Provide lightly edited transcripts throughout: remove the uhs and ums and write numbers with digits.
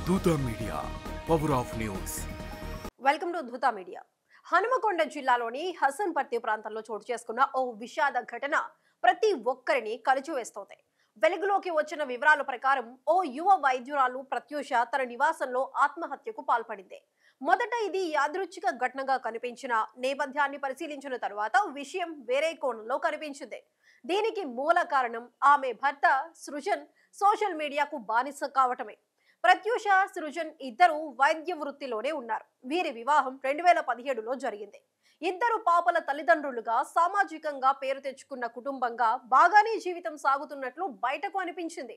Dootha media power of news. Welcome to Dootha media. Hanumakonda జిల్లాలోని హసన్పర్తి ప్రాంతంలో చోటు చేసుకున్న ఓ విషాద ఘటన ప్రతి ఒక్కరిని కలిచివేస్తోంది. వెలుగులోకి వచ్చిన వివరాల ప్రకారం ఓ యువ వైద్యురాలు ప్రత్యూష తన నివాసంలో ఆత్మహత్యకు పాల్పడింది. మొదట ఇది యాదృచ్ఛిక ఘటనగా కనిపించిన నేపథ్యాన్ని పరిశీలించిన తరువాత విషయం వేరే కోణంలో కనిపించింది. దీనికి మూల కారణం ఆమె భర్త సృజన్ సోషల్ మీడియాకు బానిస కావటమే. ప్రత్యూష, సృజన్ ఇద్దరు వైద్య వృత్తిలోనే ఉన్నారు. వీరి వివాహం 2017లో జరిగింది. ఇద్దరు పాపల తల్లిదండ్రులుగా సామాజికంగా పేరు తెచ్చుకున్న కుటుంబంగా బాగానే జీవితం సాగుతున్నట్లు బయటకు అనిపించింది.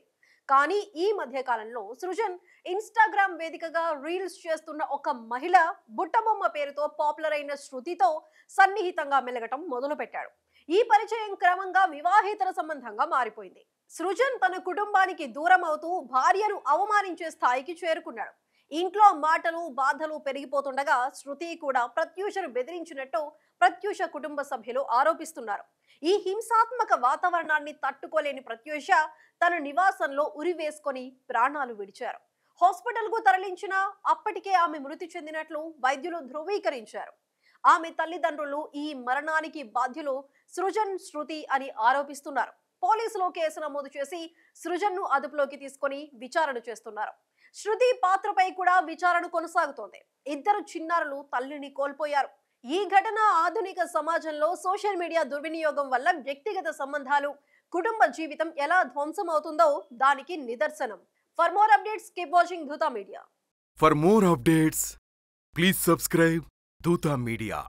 కానీ ఈ మధ్య కాలంలో సృజన్ ఇన్స్టాగ్రామ్ వేదికగా రీల్స్ చేస్తున్న ఒక మహిళ బుట్టబొమ్మ పేరుతో పాపులర్ అయిన శృతితో సన్నిహితంగా మెలగటం మొదలుపెట్టాడు. ఈ పరిచయం క్రమంగా వివాహేతర సంబంధంగా మారిపోయింది. సృజన్ తన కుటుంబానికి దూరం అవుతూ భార్యను అవమానించే స్థాయికి చేరుకున్నాడు. ఇంట్లో మాటలు బాధలు పెరిగిపోతుండగా శృతి కూడా ప్రత్యూషను బెదిరించినట్టు ప్రత్యూష కుటుంబ సభ్యులు ఆరోపిస్తున్నారు. ఈ హింసాత్మక వాతావరణాన్ని తట్టుకోలేని ప్రత్యూష తన నివాసంలో ఉరి వేసుకొని ప్రాణాలు విడిచారు. హాస్పిటల్ కు తరలించినా అప్పటికే ఆమె మృతి చెందినట్లు వైద్యులు ధృవీకరించారు. ఆమె తల్లిదండ్రులు ఈ మరణానికి బాధ్యులు సృజన్, శృతి అని ఆరోపిస్తున్నారు. పోలీసులు కేసు నమోదు చేసి సృజన్ ను అదుపులోకి తీసుకొని విచారణ చేస్తున్నారు. శృతి పాత్రపై కూడా విచారణ కొనసాగుతోంది. ఇద్దరు చిన్నారులు తల్లిని కోల్పోయారు. ఈ ఘటన ఆధునిక సమాజంలో సోషల్ మీడియా దుర్వినియోగం వల్ల వ్యక్తిగత సంబంధాలు, కుటుంబ జీవితం ఎలా ధ్వంసం అవుతుందో దానికి నిదర్శనం. For more updates keep watching Dootha media. For more updates please subscribe Dootha media.